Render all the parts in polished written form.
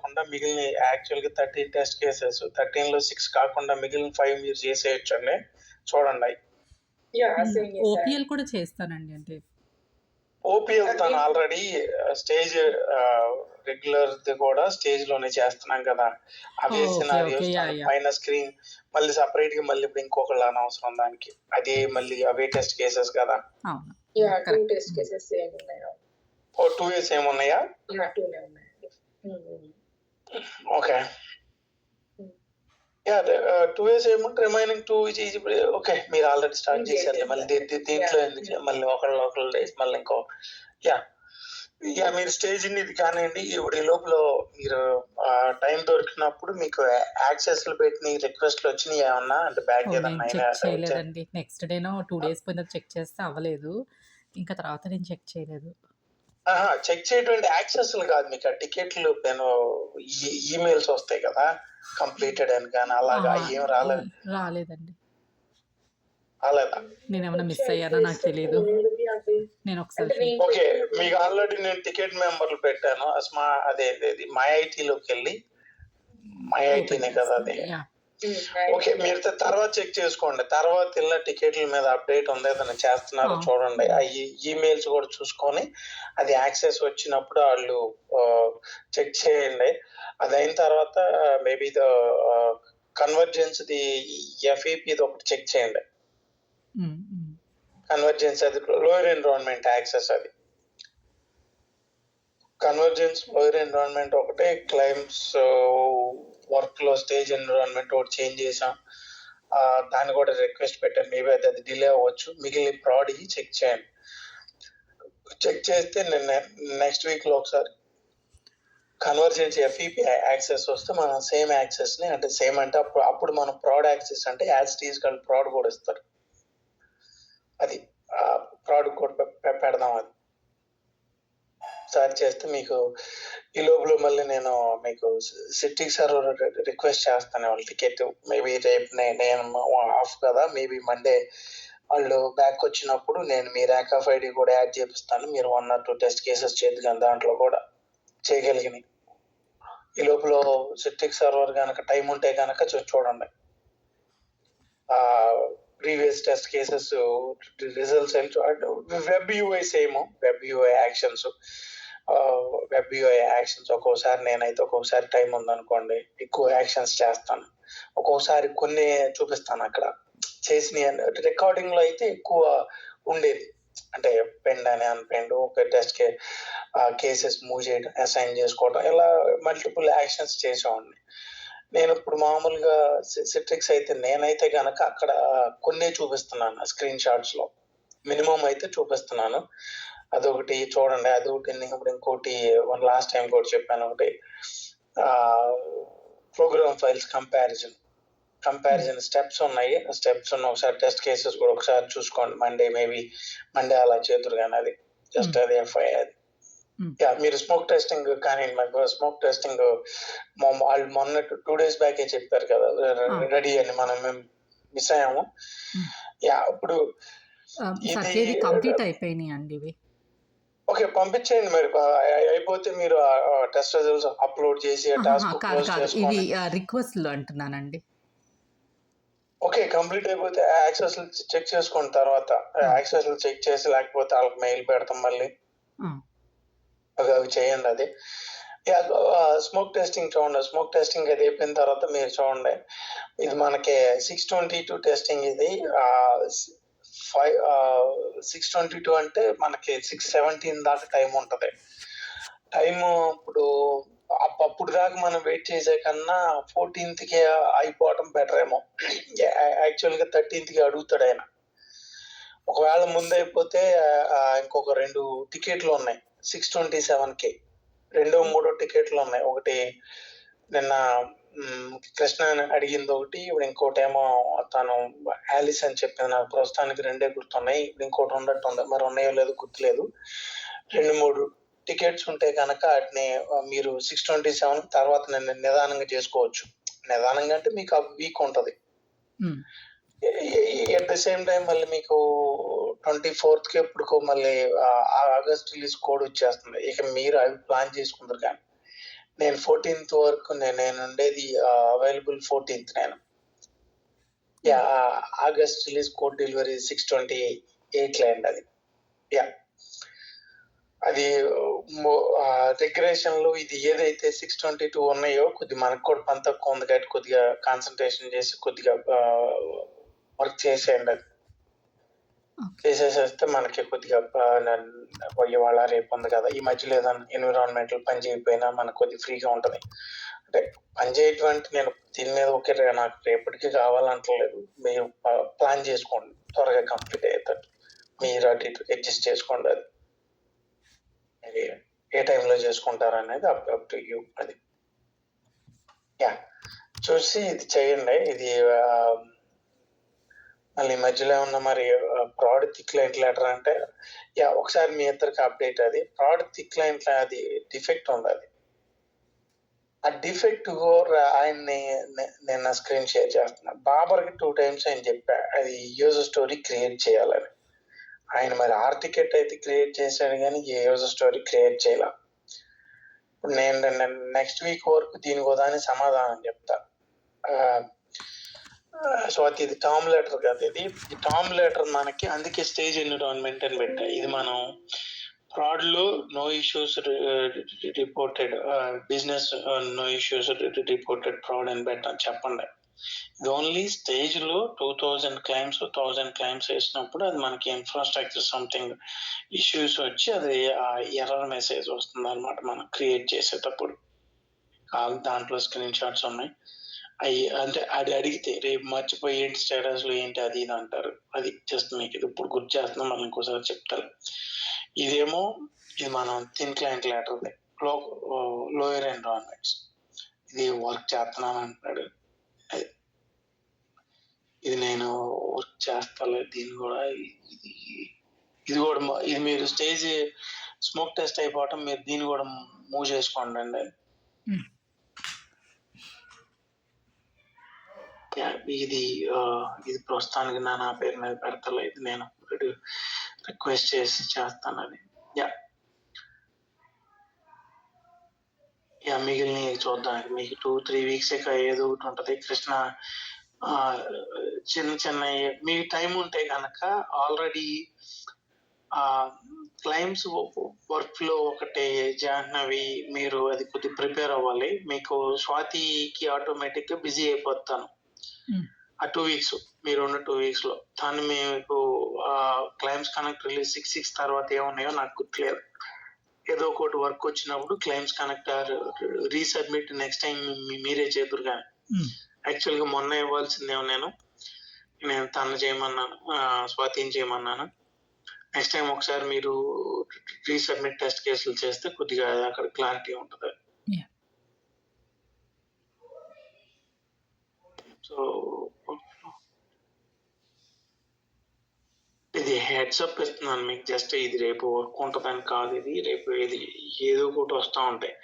కాకుండా మిగిలిన యాక్చువల్‌గా 13 టెస్ట్ కేసెస్ 13లో 6 కాకుండా మిగిలిన 5 మీరు చేసేయొచ్చండి. చూడండి. ఓపీఎల్ కూడా చేస్తానండి. అంటే ఓపీఎల్ తను ఆల్రెడీ స్టేజ్ రెగ్యులర్‌ది కూడా స్టేజ్‌లోనే చేస్తున్నాం కదా! అవే ఓకే. Scenarios yeah! తను యాహ్! పైన స్క్రీన్ మళ్ళీ సెపరేట్‌గా మళ్ళీ ఇప్పుడు ఇంకొకళ్ళు అనవసరం దానికి. అది మళ్ళీ అవే టెస్ట్ కేసెస్ కదా! అవును. 2 కరెక్ట్. టెస్ట్ కేసెస్ ఏమున్నాయో. 2 ఇయర్స్ ఏమున్నాయా? 2నే ఉన్నాయండి. ఓకే. హ్మ్. యాహ్! 2 ఇయర్స్ ఏముంటే రిమైనింగ్ 2 ఓకే. మీరు ఆల్రెడీ స్టార్ట్ చేశారులే. మళ్ళీ దీంట్లో ఎందుకు మళ్ళీ ఒకళ్ళు డేస్ మళ్ళీ ఇంకో యాహ్! మీరు స్టేజ్‌ని ఇది కానియండి. ఇప్పుడు ఈ లోపల మీరు టైం దొరికినప్పుడు మీకు యాక్సెస్‌లు పెట్టిన రిక్వెస్ట్‌లు వచ్చినాయా ఏమన్నా? అంటే బ్యాక్ నేను ఏదన్నా అయినా చెక్ చేయలేదండి. నెక్స్ట్ డేనో 2 డేస్ పోయిన చెక్ చేస్తే అవ్వలేదు. ఇంకా తర్వాత నేను చెక్ చేయలేదు. చెక్ చేయటువంటి యాక్సెస్‌లు కాదు మీకు ఆ టికెట్లు ఈమెయిల్స్ వస్తాయి కదా! కంప్లీటెడ్ అని కానీ అలాగా ఏం రాలేదు. రాలేదండి. రాలేదా? నేనేమన్నా మిస్ అయ్యానో నాకు తెలీదు. నేను ఒకసారి ఓకే. మీకు ఆల్రెడీ నేను టికెట్ మెంబర్‌లు పెట్టాను. అదేది మై ఐటీలోకెళ్ళి మై ఐటీనే కదా అది. యాహ్! ఓకే. మీరు తర్వాత చెక్ చేసుకోండి. తర్వాత ఇలా టికెట్ల మీద అప్డేట్ ఉందో ఏదైనా చేస్తున్నారో చూడండి. ఆ ఈమెయిల్స్ కూడా చూసుకొని అది యాక్సెస్ వచ్చినప్పుడు ఆళ్ళు చెక్ చేయండి. అదయిన తర్వాత మేబీ కన్వర్జెన్స్‌ది ఎఫ్ఈపీది ఒకటి చెక్ చేయండి. కన్వర్జెన్స్ అది లోయర్ ఎన్విరాన్మెంట్ యాక్సెస్ అది. కన్వర్జెన్స్ లోయర్ ఎన్విరాన్మెంట్ ఒకటే క్లైమ్స్ వర్క్‌లో స్టేజ్ ఎన్విరాన్మెంట్ ఒకటి చేంజ్ చేసాం. దాన్ని కూడా రిక్వెస్ట్ పెట్టాను. మేబీ అది డిలే అవ్వచ్చు. మిగిలిన ప్రాడ్‌కి చెక్ చేయండి. చెక్ చేస్తే నేను నెక్స్ట్ వీక్‌లో ఒకసారి కన్వర్జెన్స్ ఎఫ్ఈపీ యాక్సెస్ వస్తే మనం సేమ్ యాక్సెస్‌ని అంటే సేమ్ అంటే అప్పుడు మనం ప్రాడ్ యాక్సెస్ అంటే యాజ్ ఇట్ ఈజ్ వాళ్ళు ప్రాడ్ కూడా ఇస్తారు. అది ప్రాడ్ కూడా పెడదాం అది. ఒకసారి చేస్తే మీకు ఈ లోపల మళ్ళీ నేను మీకు సిటీ సర్వర్ రిక్వెస్ట్ చేస్తాను వాళ్ళ టికెట్ మేబీ రేపు నేను ఆఫ్ కదా మేబీ మండే వాళ్ళు బ్యాక్ వచ్చినప్పుడు నేను మీ ర్యాక్ ఆఫ్ ఐడి కూడా యాడ్ చేపిస్తాను మీరు 1 or 2 టెస్ట్ కేసెస్ చేద్దాం దాంట్లో కూడా చేయగలిగినాయి ఈ లోపల సిట్రిక్ సర్వర్ కనుక టైం ఉంటే కనుక చూడండి previous test cases results web UI same web UI actions web UI actions ఒక్కోసారి నేనైతే ఒక్కొక్కసారి టైం ఉందనుకోండి ఎక్కువ యాక్షన్స్ చేస్తాను ఒక్కొక్కసారి కొన్ని చూపిస్తాను అక్కడ చేసిన రికార్డింగ్ లో అయితే ఎక్కువ ఉండేది అంటే పెండ్ అని అన్పెండ్ ఒక టెస్ట్ కేసెస్ మూవ్ చేయడం అసైన్ చేసుకోవడం ఇలా మల్టిపుల్ యాక్షన్స్ చేసేవాడిని నేను ఇప్పుడు మామూలుగా సిట్రిక్స్ అయితే నేనైతే కనుక అక్కడ కొన్ని చూపిస్తున్నాను స్క్రీన్ షాట్స్ లో మినిమం అయితే చూపిస్తున్నాను అదొకటి చూడండి అదొకటి ఇప్పుడు ఇంకోటి లాస్ట్ టైం కూడా చెప్పాను ఒకటి ప్రోగ్రామ్ ఫైల్స్ కంపారిజన్ స్టెప్స్ ఉన్నాయి స్టెప్స్ ఉన్న ఒకసారి టెస్ట్ కేసెస్ కూడా ఒకసారి చూసుకోండి మండే అలా చేతురు కానీ అది జస్ట్ అది ఎఫ్ఐ అది మీరు స్మోక్ టెస్టింగ్ కానీ మాకు స్మోక్ టెస్టింగ్ వాళ్ళు మొన్న 2 days బ్యాక్ చెప్పారు కదా రెడీ అని మనం మిస్ అయ్యాము ఇప్పుడు ఇది కంప్లీట్ అయిపోయినాయి అండి ఇవి ఓకే పంపించేయండి మరి అయిపోతే మీరు టెస్ట్ రిజల్ట్స్ అప్లోడ్ చేసి ఇవి రిక్వెస్ట్లు అంటున్నానండి ఓకే కంప్లీట్ అయిపోతే యాక్సెస్ చెక్ చేసుకున్న తర్వాత యాక్సెస్ చెక్ చేసి లేకపోతే వాళ్ళకి మెయిల్ పెడతాం మళ్ళీ అవి చేయండి అది స్మోక్ టెస్టింగ్ చూడండి స్మోక్ టెస్టింగ్ అది అయిపోయిన తర్వాత మీరు చూడండి ఇది మనకి 622 టెస్టింగ్ ఇది 622 అంటే మనకి 617 దాకా టైం ఉంటది టైం అప్పుడు దాకా మనం వెయిట్ చేసే కన్నా 14th కి అయిపోవటం బెటర్ ఏమో యాక్చువల్ గా 13th కి అడుగుతాడు ఆయన ఒకవేళ ముందు అయిపోతే ఇంకొక 2 టికెట్లు ఉన్నాయి 627కి 2-3 టికెట్లు ఉన్నాయి ఒకటి నిన్న కృష్ణ అడిగింది ఒకటి ఇప్పుడు ఇంకోటి ఏమో తను ఆలిస్ అని చెప్పింది నాకు ప్రస్తుతానికి 2 గుర్తున్నాయి ఇప్పుడు ఇంకోటి ఉండట్టుంది మరి ఉన్నాయో లేదో గుర్తులేదు 2-3 టికెట్స్ ఉంటే కనుక వాటిని మీరు 627 తర్వాత నిదానంగా చేసుకోవచ్చు నిదానంగా అంటే మీకు ఆ వీక్ ఉంటది ఎట్ ద సేమ్ టైం మళ్ళీ మీకు 24th కి ఎప్పుడు మళ్ళీ ఆగస్ట్ రిలీజ్ కోడ్ వచ్చేస్తుంది ఇక మీరు అవి ప్లాన్ చేసుకుంటారు కానీ నేను 14th వరకు నేను ఉండేది అవైలబుల్ 14th నేను. Yeah August release code delivery 6/28 అండి అది. యా అది రిగ్రెషన్ లో ఇది ఏదైతే 6/22 ఉన్నాయో కొద్దిగా మనకు కూడా పని తక్కువ ఉంది కాబట్టి కొద్దిగా కాన్సన్ట్రేషన్ చేసి కొద్దిగా వర్క్ చేసేయండి. అది చేసేసేస్తే మనకి కొద్దిగా ఇవాళ రేపు ఉంది కదా, ఈ మధ్యలో ఏదైనా ఎన్విరాన్మెంటల్ పని చేయకపోయినా మనకు కొద్దిగా ఫ్రీగా ఉంటుంది. అంటే పని చేయటం అంటే నేను దీని మీద ఒకే నాకు రేపటికి కావాలంటలేదు, మీరు ప్లాన్ చేసుకోండి త్వరగా కంప్లీట్ అయ్యేటట్టు, మీరు అటు ఇటు అడ్జస్ట్ చేసుకోండి. అది మీరు ఏ టైంలో చేసుకుంటారు అనేది అప్ టు యూ. అది యా చూసి ఇది చేయండి. ఇది మళ్ళీ మధ్యలో ఏమన్నా మరి ప్రాడ్ థిక్ క్లయింట్ లెటర్ అంటే యా ఒకసారి మీ ఇద్దరికి అప్డేట్. అది ప్రాడ్ థిక్ క్లయింట్ అది డిఫెక్ట్ ఉంది. అది ఆ డిఫెక్ట్ ఆయన్ని నేను స్క్రీన్ షేర్ చేస్తున్నా. బాబర్కి 2 times ఆయన చెప్పా అది యూజర్ స్టోరీ క్రియేట్ చేయాలని. ఆయన మరి టికెట్ అయితే క్రియేట్ చేశాడు కానీ ఏ యూజర్ స్టోరీ క్రియేట్ చేయాల. ఇప్పుడు నేను నెక్స్ట్ వీక్ వరకు దీనికి ఉదాని సమాధానం చెప్తా. సో ఇది టామ్ లెటర్ కాదు, ఇది టామ్ లెటర్ మనకి అందుకే స్టేజ్ ఎన్విరాన్మెంట్ అని పెట్టా. ఇది మనం ఫ్రాడ్ లో no issues reported, business no issues reported fraud అని పెట్టాను చెప్పండి. ఇది ఓన్లీ స్టేజ్ లో 2000 క్లైమ్స్ 1000 క్లైమ్స్ వేసినప్పుడు అది మనకి ఇన్ఫ్రాస్ట్రక్చర్ సంథింగ్ ఇష్యూస్ వచ్చి అది ఎర్రర్ మెసేజ్ వస్తుంది అనమాట మనం క్రియేట్ చేసేటప్పుడు. దాంట్లో స్క్రీన్ షాట్స్ ఉన్నాయి. అవి అంటే అది అడిగితే రేపు మర్చిపోయి ఏంటి స్టేటస్ లో ఏంటి అది ఇది అంటారు. అది జస్ట్ మీకు ఇది ఇప్పుడు గుర్తు చేస్తున్నాం, మళ్ళీ ఇంకోసారి చెప్తారు. ఇదేమో ఇది మనం thin client letter lower environments. ఇది వర్క్ చేస్తున్నాను అంటున్నాడు. ఇది నేను వర్క్ చేస్తాలే. దీన్ని కూడా ఇది కూడా ఇది మీరు స్టేజ్ స్మోక్ టెస్ట్ అయిపోవటం, మీరు దీన్ని కూడా మూవ్ చేసుకోండి అండి. ఇది ప్రస్తుతానికి నా పేరు మీద పెడతలేదు, నేను రిక్వెస్ట్ చేస్తాను. అది యా మిగిలిన చూద్దాం. మీకు 2-3 weeks ఏదో ఒకటి ఉంటది. కృష్ణ చిన్న మీకు టైం ఉంటే కనుక ఆల్రెడీ క్లైమ్స్ వర్క్ ఫ్లో ఒకటి జాహ్నవి మీరు అది కొద్దిగా ప్రిపేర్ అవ్వాలి. మీకు స్వాతికి ఆటోమేటిక్ గా బిజీ అయిపోతాను ఆ 2 weeks, మీరున్న 2 weeks లో. దాన్ని మీకు క్లైమ్స్ కనెక్ట్ రిలీజ్ 6 తర్వాత ఏమున్నాయో నాకు గుర్తులేదు. ఏదో ఒకటి వర్క్ వచ్చినప్పుడు claims connect resubmit next time మీరే చేతురు. కానీ యాక్చువల్ గా మొన్న ఇవ్వాల్సిందేమో నేను తను చేయమన్నాను, స్వాతిని చేయమన్నాను. నెక్స్ట్ టైం ఒకసారి మీరు రీసబ్మిట్ టెస్ట్ కేసులు చేస్తే కొద్దిగా అక్కడ క్లారిటీ ఉంటుంది. సో ఇది హెడ్సప్ ఇస్తున్నాను మీకు, జస్ట్ ఇది రేపు వర్క్ ఉంటుందని కాదు. ఇది రేపు ఇది ఏదో ఒకటి వస్తూ ఉంటాయి.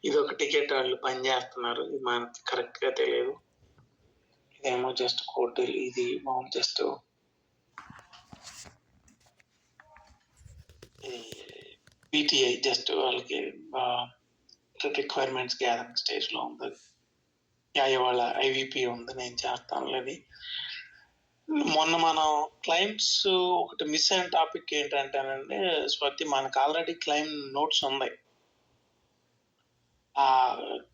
ఇది ఒక టికెట్ వాళ్ళు పని చేస్తున్నారు, ఇది మనకి కరెక్ట్ గా తెలియదు. ఇదేమో జస్ట్ కోడ్, ఇది మామూలు జస్ట్ పిటిఐ జస్ట్ వాళ్ళకి రిక్వైర్మెంట్స్ గ్యాదరింగ్ స్టేజ్ లో ఉంది. వాళ్ళ ఐవిపి ఉంది, నేను చేస్తాను. అది మొన్న మనం క్లైమ్స్ ఒకటి మిస్ అయిన టాపిక్ ఏంటంటేనండి స్వతి, మనకు ఆల్రెడీ క్లైమ్ నోట్స్ ఉన్నాయి. ఆ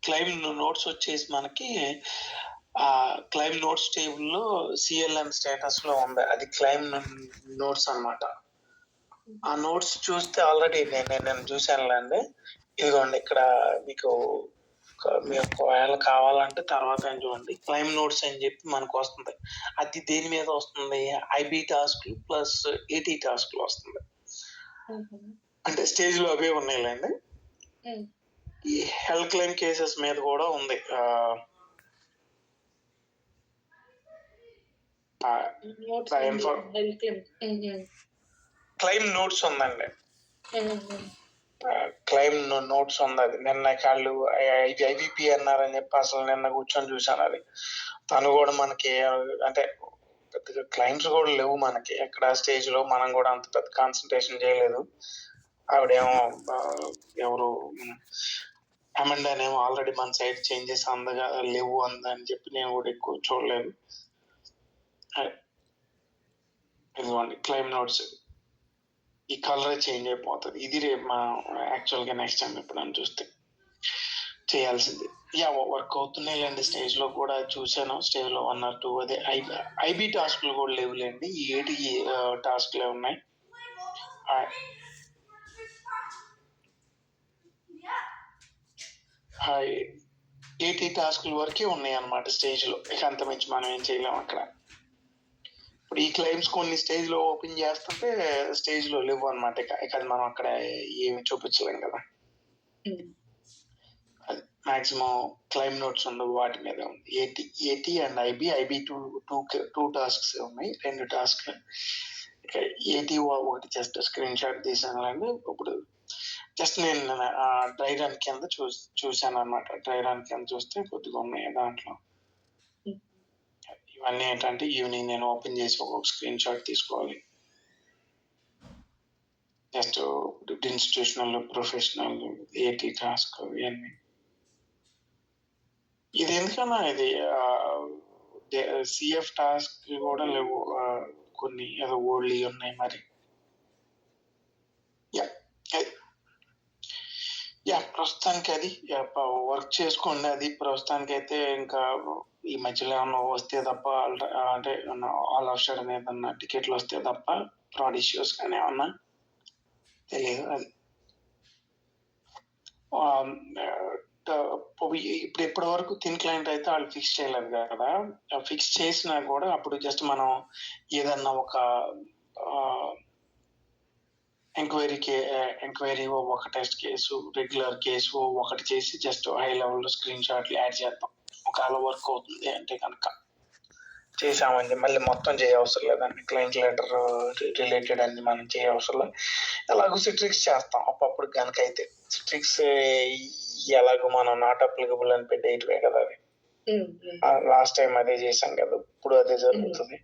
క్లైమ్ నోట్స్ వచ్చేసి మనకి ఆ క్లైమ్ నోట్స్ టేబుల్ లో సిఎల్ఎం స్టేటస్ లో ఉంది. అది క్లైమ్ నోట్స్ అన్నమాట. ఆ నోట్స్ చూస్తే ఆల్రెడీ నేను చూశానులేండి. ఇదిగోండి ఇక్కడ మీకు ఒకవేళ కావాలంటే తర్వాత చూడండి, క్లైమ్ నోట్స్ అని చెప్పి మనకు వస్తుంది. అది దేని మీద వస్తుంది? ఐబి టాస్క్ ప్లస్ ఏటీ టాస్క్ వస్తుంది. అంటే స్టేజ్ లో అవే ఉన్నాయిలేండి. ఈ హెల్త్ క్లెయిమ్ కేసెస్ మీద కూడా ఉంది. క్లైమ్ నోట్స్ ఉందండి, క్లైమ్ నోట్స్ ఉంది. అది నిన్న వాళ్ళు ఐవిపి అన్నారని చెప్పి అసలు నిన్న కూర్చొని చూశాను. అది తను కూడా మనకి అంటే పెద్దగా క్లైమ్స్ కూడా లేవు మనకి ఎక్కడ స్టేజ్ లో. మనం కూడా అంత పెద్ద కాన్సన్ట్రేషన్ చేయలేదు. ఆవిడేమో ఎవరు అమెండానేమో ఆల్రెడీ మన సైడ్ చేంజెస్ అందగా లేవు అందని చెప్పి నేను కూడా ఎక్కువ చూడలేదు. ఇదిగోండి క్లైమ్ నోట్స్, ఈ కలర్ చేంజ్ అయిపోతుంది. ఇది రేపు మనం యాక్చువల్గా నెక్స్ట్ టైం ఎప్పుడైనా చూస్తే చేయాల్సింది. వర్క్ అవుతున్నాయిలేండి. స్టేజ్ లో కూడా చూసాను, స్టేజ్ లో 1 or 2 అదే ఐబీ టాస్క్లు కూడా లేవులేండి. ఈ 8 టాస్క్లే ఉన్నాయి. ఎయిటీ టాస్క్ల వరకే ఉన్నాయి అన్నమాట స్టేజ్ లో. ఇక అంతమించి మనం ఏం చేయలేం అక్కడ. ఇప్పుడు ఈ క్లైమ్స్ కొన్ని స్టేజ్ లో ఓపెన్ చేస్తుంటే స్టేజ్ లో లేవు అనమాట. ఇక అది మనం అక్కడ ఏమి చూపించలేం కదా. మాక్సిమం క్లైమ్ నోట్స్ ఉండవు, వాటి మీద ఉంది. ఏటీ అండ్ ఐబీ టూ టాస్క్స్ ఉన్నాయి, 2 టాస్క్లు. ఇక ఏటీ ఒకటి జస్ట్ స్క్రీన్ షాట్ తీసాను. ఇప్పుడు జస్ట్ నేను డ్రై రన్ కింద చూసాను అనమాట. డ్రై రన్ కింద చూస్తే కొద్దిగా ఉన్నాయి దాంట్లో. ఇవన్నీ ఏంటంటే ఈవినింగ్ నేను ఓపెన్ చేసి ఒక స్క్రీన్ షాట్ తీసుకోవాలి. జస్ట్ ఇన్స్టిట్యూషనల్, ప్రొఫెషనల్, ఏటీ టాస్క్ ఇవన్నీ. ఇది ఎందుకన్నా ఇది సిఎఫ్ టాస్క్ కూడా లేవు, కొన్ని ఏదో ఓల్డ్ ఉన్నాయి మరి. ప్రస్తుతానికి అది వర్క్ చేసుకోండి. అది ప్రస్తుతానికి అయితే ఇంకా ఈ మధ్యలో ఏమన్నా వస్తే తప్ప, అంటే ఆల్ ఆఫ్ సడన్ ఏదన్నా టికెట్లు వస్తే తప్ప ఫ్రాడ్ ఇష్యూస్ కానీ ఏమన్నా తెలియదు. అది ఇప్పుడు ఇప్పటి వరకు థిన్ క్లయింట్ అయితే వాళ్ళు ఫిక్స్ చేయలేదు కదా. ఫిక్స్ చేసినా కూడా అప్పుడు జస్ట్ మనం ఏదన్నా ఒక ఎంక్వైరీ ఒక టెస్ట్ కేసు, రెగ్యులర్ కేసు ఒకటి చేసి జస్ట్ హై లెవెల్లో స్క్రీన్ షాట్లు యాడ్ చేద్దాం. ఒకవేళ వర్క్ అవుతుంది అంటే కనుక చేసామండి. మళ్ళీ మొత్తం చేయవసరం లేదండి. క్లయింట్ లెటర్ రిలేటెడ్ అన్ని మనం చేయవసరం లేదు. ఎలాగో సిట్రిక్స్ చేస్తాం అప్పుడు కనుక. అయితే సిట్రిక్స్ ఎలాగో మనం నాట్ అప్లికబుల్ అని పెట్టేయటమే కదా. అది లాస్ట్ టైం అదే చేసాం కదా, ఇప్పుడు అదే జరుగుతుంది.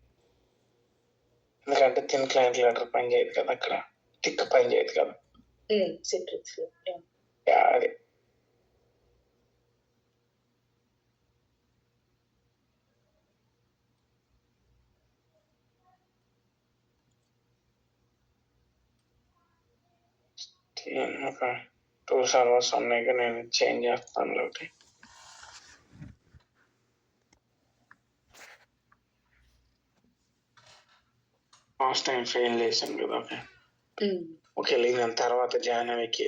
ఎందుకంటే థిన్ క్లయింట్ లెటర్ పని చేయదు కదా, అక్కడ టిక్ పని చేయదు కదా. అదే ఒక 2 సర్వర్స్ ఉన్నాయి, నేను చేంజ్ చేస్తాను. ఒకటి లాస్ట్ టైం ఫెయిల్ చేసాను కదా. ఓకే, నేను తర్వాత జాహ్నవికి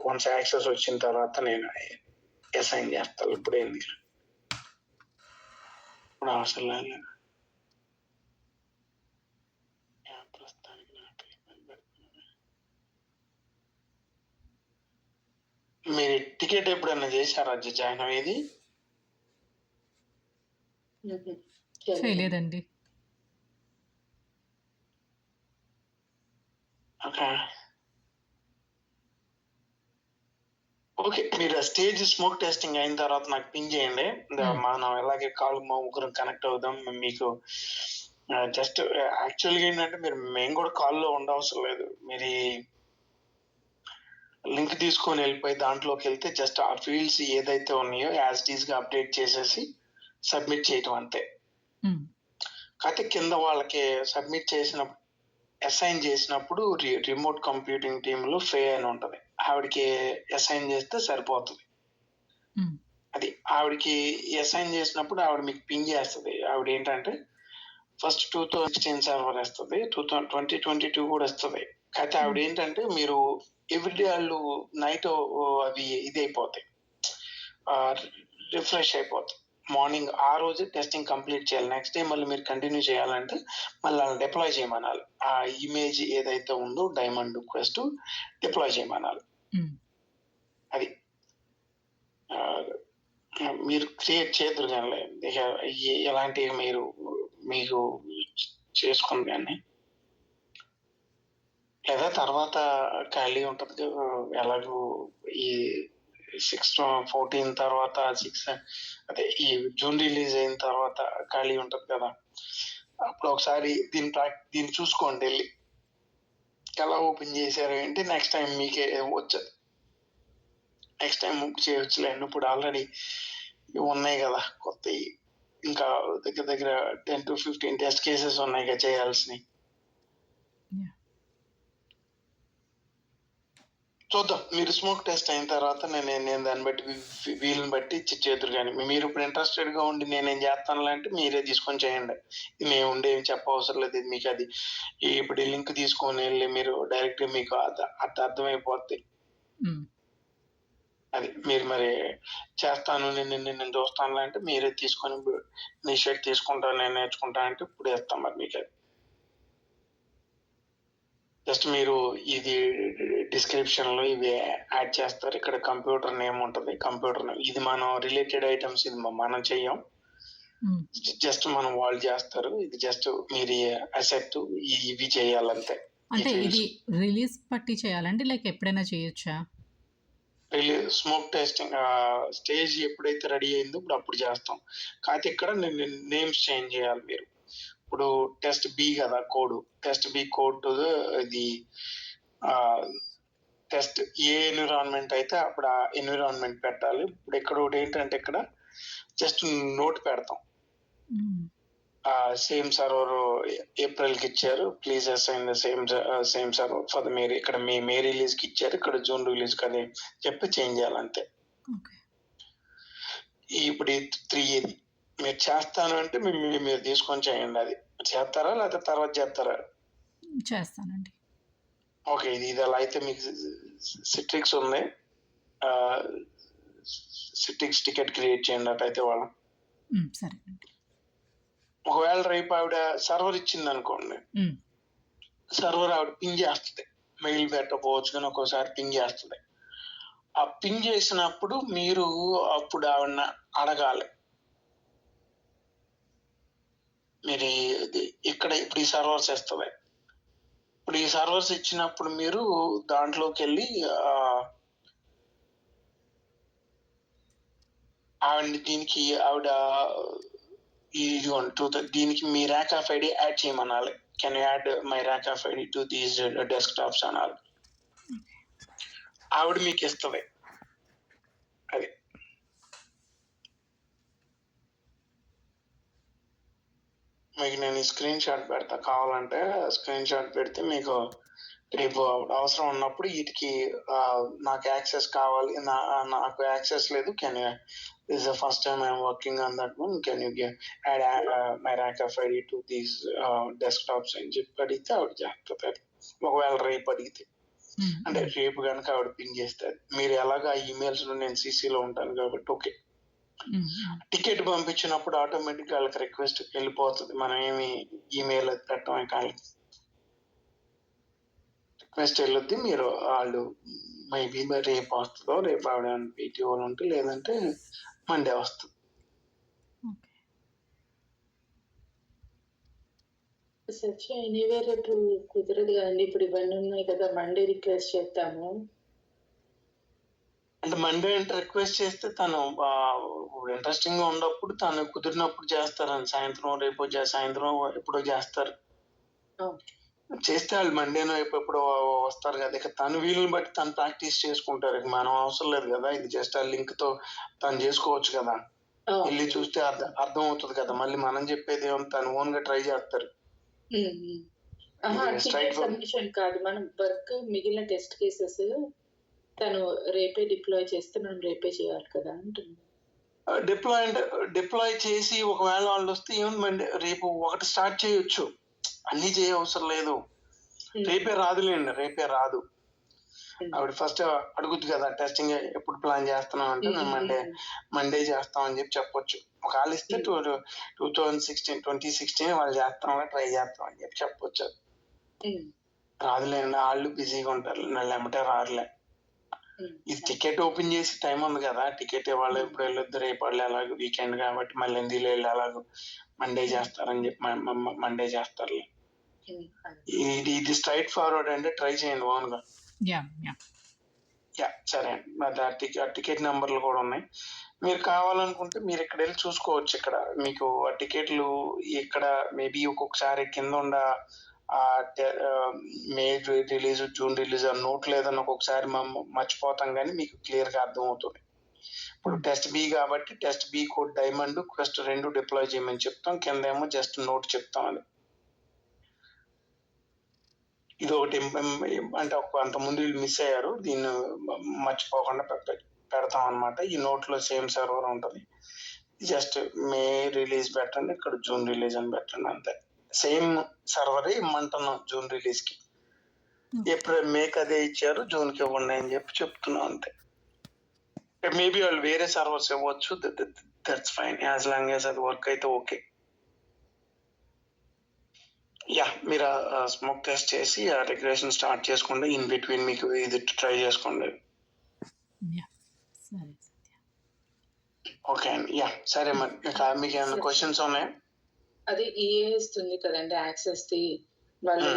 వన్స్ యాక్సెస్ వచ్చిన తర్వాత నేను అసైన్ చేస్తాను. ఇప్పుడు ఎందుకు, ఇప్పుడు అవసరం లేదు. మీరు టికెట్ ఎప్పుడన్నా చేశారా జాహ్నవి? ఇది చేయలేదండి. ఓకే, మీరు స్టేజ్ స్మోక్ టెస్టింగ్ అయిన తర్వాత నాకు పిన్ చేయండి. మనం ఎలాగే కాల్ ముగ్గురం కనెక్ట్ అవుదాం. మీకు జస్ట్ యాక్చువల్గా ఏంటంటే మేము కూడా కాల్లో ఉండవసరం లేదు. మీరు లింక్ తీసుకొని వెళ్ళిపోయి దాంట్లోకి వెళ్తే జస్ట్ ఆ ఫీల్డ్స్ ఏదైతే ఉన్నాయో యాజ్ ఇట్ ఈస్ గా అప్డేట్ చేసేసి సబ్మిట్ చేయటం అంతే. కాకపోతే కింద వాళ్ళకి సబ్మిట్ చేసినప్పుడు, అసైన్ చేసినప్పుడు రిమోట్ కంప్యూటింగ్ టీమ్ లో ఫే అని ఉంటది, ఆవిడకి అసైన్ చేస్తే సరిపోతుంది. అది ఆవిడకి అసైన్ చేసినప్పుడు ఆవిడ మీకు పింగ్ చేస్తుంది. ఆవిడ ఏంటంటే ఫస్ట్ 2016 సర్వర్ వస్తుంది, 2022 కూడా వస్తుంది. కాకపోతే ఆవిడ ఏంటంటే మీరు ఎవ్రీడే వాళ్ళు నైట్ అవి ఇది అయిపోతాయి, రిఫ్రెష్ అయిపోతాయి. మార్నింగ్ ఆ రోజు టెస్టింగ్ కంప్లీట్ చేయాలి. నెక్స్ట్ డే మళ్ళీ మీరు కంటిన్యూ చేయాలంటే మళ్ళీ వాళ్ళని డిప్లాయ్ చేయమనాలి. ఆ ఇమేజ్ ఏదైతే ఉందో డైమండ్ రిక్వెస్ట్ డిప్లాయ్ చేయమనాలి. అది మీరు క్రియేట్ చేద్దరు కానీ ఇక ఎలాంటివి మీకు చేసుకుంది కానీ, లేదా తర్వాత ఖాళీ ఉంటుంది. ఎలాగో ఈ 6/14 తర్వాత 6 అదే ఈ జూన్ రిలీజ్ అయిన తర్వాత ఖాళీ ఉంటుంది కదా, అప్పుడు ఒకసారి దీన్ని చూసుకోండి. వెళ్ళి ఎలా ఓపెన్ చేశారు ఏంటి, నెక్స్ట్ టైం మీకే వచ్చేది. నెక్స్ట్ టైం చేయొచ్చులేండి. ఇప్పుడు ఆల్రెడీ ఉన్నాయి కదా కొత్తవి, ఇంకా దగ్గర దగ్గర 10 to 15 టెస్ట్ కేసెస్ ఉన్నాయి కదా చేయాల్సినవి. యాహ్! చూద్దాం. మీరు స్మోక్ టెస్ట్ అయిన తర్వాత నేను దాన్ని బట్టి వీలుని బట్టి చేద్దురు గాని. మీరు ఇప్పుడు ఇంట్రెస్టెడ్‌గా ఉండి నేనేం చేస్తానులే అంటే మీరే తీసుకొని చేయండి. మేము ఉండి ఏమి చెప్పవసరం లేదు. ఇది మీకు అది ఇప్పుడు ఈ లింక్ తీసుకొని ఎళ్లి మీరు డైరెక్ట్‌గా మీకు అర్థమైపోద్ది. హ్మ్. అది మీరు మరి చేస్తాను నేను చూస్తానులే అంటే మీరే తీసుకొని ఇనిషియేట్ తీసుకుంటా నేను నేర్చుకుంటా అంటే ఇప్పుడు ఇస్తాం మరి మీకది. జస్ట్ మీరు ఇది డిస్క్రిప్షన్‌లో ఇవి యాడ్ చేస్తారు. ఇక్కడ కంప్యూటర్ నేమ్ ఉంటది. కంప్యూటర్ నేమ్ ఇది మనం రిలేటెడ్ ఐటెమ్స్ ఇది మనం చెయ్యం. హ్మ్. జస్ట్ వాళ్ళు చేస్తారు. ఇది జస్ట్ మీరు అసెట్ ఇవి చేయాలంతే. అంటే ఇది రిలీజ్ బట్టి చేయాలండి? లైక్ ఎప్పుడైనా చేయొచ్చా? స్మోక్ టెస్టింగ్ స్టేజ్ ఎప్పుడైతే రెడీ అయిందో అప్పుడు చేస్తాం. కాకపోతే ఇక్కడ నేమ్స్ చేంజ్ చేయాలి మీరు. ఇప్పుడు టెస్ట్ బి కదా కోడ్. టెస్ట్ బి కోడ్ ఇది టెస్ట్ ఏ ఎన్విరాన్మెంట్ అయితే అప్పుడు ఆ ఎన్విరాన్మెంట్ పెట్టాలి. ఇప్పుడు ఇక్కడ ఒకటి ఏంటంటే ఇక్కడ జస్ట్ నోట్ పెడతాం. హ్మ్. సేమ్ సర్వర్ ఏప్రిల్‌కి ఇచ్చారు. Please assign the same server for the May ఇక్కడ మే రిలీజ్‌కి ఇచ్చారు. ఇక్కడ జూన్ రిలీజ్‌కి అని చెప్పి చేంజ్ చేయాలి అంతే. ఓకే. ఇప్పుడు ఈ 3 ఇది మీరు చేస్తాను అంటే మీరు తీసుకొని చేయండి అది. చేస్తారా? లేకపోతే తర్వాత చేస్తారా? చేస్తానండి. ఓకే. ఇది అలా అయితే మీకు సిట్రిక్స్ ఉంది. సిట్రిక్స్ టికెట్ క్రియేట్ చేయండి అటైతే వాళ్ళం. సరేనండి. ఒకవేళ రేపు ఆవిడ సర్వర్ ఇచ్చిందనుకోండి. హ్మ్. సర్వర్ ఆవిడ పింగ్ చేస్తది. మెయిల్ పెట్టకపోవచ్చు కానీ ఒక్కోసారి పింగ్ చేస్తది. ఆ పింగ్ చేసినప్పుడు మీరు అప్పుడు ఆవిడని అడగాలి. మీరు ఇక్కడ ఇప్పుడు ఈ సర్వర్స్ ఇస్తది. ఇప్పుడు ఈ సర్వర్స్ ఇచ్చినప్పుడు మీరు దాంట్లోకెళ్ళి దీనికి ఆవిడ ఇదిగోండి దీనికి మీ ర్యాక్ ఆఫ్ ఐడి యాడ్ చేయమనాలి. Can you add my rack of ID to these desktops అనాలి. ఆవిడ మీకు ఇస్తది. అది. మీకు నేను స్క్రీన్ షాట్ పెడతా కావాలంటే. స్క్రీన్ షాట్ పెడితే మీకు రేపు అవసరం ఉన్నప్పుడు వీటికి నాకు యాక్సెస్ కావాలి. నాకు యాక్సెస్ లేదు. Can you this the first time I'm working on that one. Can you add my rack of ID to these desktops అని చెప్పి అడిగితే ఆవిడ చేస్తది అది. ఒకవేళ రేపు అడిగితే. అంటే రేపు కనుక ఆవిడ పింగ్ చేస్తుంది. మీరు ఎలాగా ఈమెయిల్స్‌లో నేను సీసీలో ఉంటాను కాబట్టి ఓకే. టికెట్ పంపించినప్పుడు ఆటోమేటిక్‌గా వాళ్ళకి రిక్వెస్ట్ వెళ్ళిపోతుంది. మనం ఏమి ఈమెయిల్ అది పెట్టడమే కాదు. రిక్వెస్ట్ వెళ్ళొద్ది. మీరు వాళ్ళు మేబీ రేపు వస్తుందో రేపు ఆవిడ పీటీఓలు ఉంటే లేదంటే మండే వస్తుంది. సచ్ ఎనీవే రేపు కుదరదు కదండి. ఇప్పుడు ఇవన్నీ ఉన్నాయి కదా, మండే రిక్వెస్ట్ చేస్తాము. అంటే మండే అంటే రిక్వెస్ట్ చేస్తే తను ఇంట్రెస్టింగ్ గా ఉన్నప్పుడు తను కుదిరినప్పుడు చేస్తారని సాయంత్రం రేపు సాయంత్రం ఎప్పుడో చేస్తారు. చేస్తే వాళ్ళు మండేనో ఎప్పుడో వస్తారు కదా. ఇక తను వీలుని బట్టి తను ప్రాక్టీస్ చేసుకుంటారు. ఇక మనం అవసరం లేదు కదా. ఇది జస్ట్ ఆ లింక్ తో తను చేసుకోవచ్చు కదా. వెళ్ళి చూస్తే అర్థం అవుతుంది కదా. మళ్ళీ మనం చెప్పేది ఏమో తను ఓన్ గా ట్రై చేస్తారు. సబ్మిషన్ కాదు, మనం వర్క్ మిగిలిన టెస్ట్ కేసెస్ తను రేపే డిప్లాయ్ చేస్తే మనం రేపే చేయాలి కదా అంటుంది. డిప్లాయ్ చేసి ఒకవేళ వాళ్ళు వస్తే ఏముంది రేపు ఒకటి స్టార్ట్ చేయొచ్చు. అన్ని చేయ అవసరం లేదు. రేపే రాదులేండి. రేపే రాదు. ఆవిడ ఫస్ట్ అడుగుద్ది కదా టెస్టింగ్ ఎప్పుడు ప్లాన్ చేస్తున్నాం అంటే మండే చేస్తాం అని చెప్పొచ్చు. ఒకవేళ ఇస్తే 2016 వాళ్ళు చేస్తాం ట్రై చేస్తాం అని చెప్పొచ్చు. రాదులేండి, వాళ్ళు బిజీగా ఉంటారు. వాళ్ళు ఎమ్మటే రారులే. ఇది టికెట్ ఓపెన్ చేసి టైం ఉంది కదా. టికెట్ ఇవాళ ఇప్పుడు వెళ్ళొద్దు, రేపు వాళ్ళు ఎలాగో వీకెండ్ కాబట్టి మళ్ళీ ఎందులో వెళ్ళి అలాగో మండే చేస్తారని చెప్పి మండే చేస్తారులే. ఇది స్ట్రైట్ ఫార్వర్డ్ అంటే ట్రై చేయండి ఓన్ గా. సరే అండి. మరి ఆ టికెట్ నెంబర్లు కూడా ఉన్నాయి. మీరు కావాలనుకుంటే మీరు ఇక్కడ వెళ్ళి చూసుకోవచ్చు. ఇక్కడ మీకు ఆ టికెట్లు ఇక్కడ మేబీ ఒక్కొక్కసారి కింద ఉండ మే రిలీజ్, జూన్ రిలీజ్ ఆ నోట్ లేదని ఒక్కొక్కసారి మర్చిపోతాం, కానీ మీకు క్లియర్గా అర్థమవుతుంది. ఇప్పుడు టెస్ట్ బి కాబట్టి test B code diamond quest 2 deploy చేయమని చెప్తాం, కింద ఏమో జస్ట్ నోట్ చెప్తాం. అది ఇది ఒకటి అంటే అంతకుముందు వీళ్ళు మిస్ అయ్యారు, దీన్ని మర్చిపోకుండా పెడతాం అనమాట. ఈ నోట్లో సేమ్ సర్వర్ ఉంటుంది, జస్ట్ మే రిలీజ్ పెట్టండి, ఇక్కడ జూన్ రిలీజ్ అని పెట్టండి, అంతే. సేమ్ సర్వర్ ఇమ్మంటున్నాం జూన్ రిలీజ్ కి. ఏప్రిల్ మేకి అదే ఇచ్చారు, జూన్ కి ఇవ్వండి అని చెప్తున్నాం, అంతే. మేబీ వాళ్ళు వేరే సర్వర్స్ ఇవ్వచ్చు, that's fine, as long as అది వర్క్ అయితే ఓకే. యా, మీరు స్మోక్ టెస్ట్ చేసి ఆ రెగ్యులేషన్ స్టార్ట్ చేసుకోండి. ఇన్ బిట్వీన్ మీకు ఇది ట్రై చేసుకోండి. సరే. ఓకే అండి. యా, సరే. మరి మీకు ఏమైనా క్వశ్చన్స్ ఉన్నాయా? అది ఇస్తుంది కదండి యాక్సెస్ ది వాళ్ళు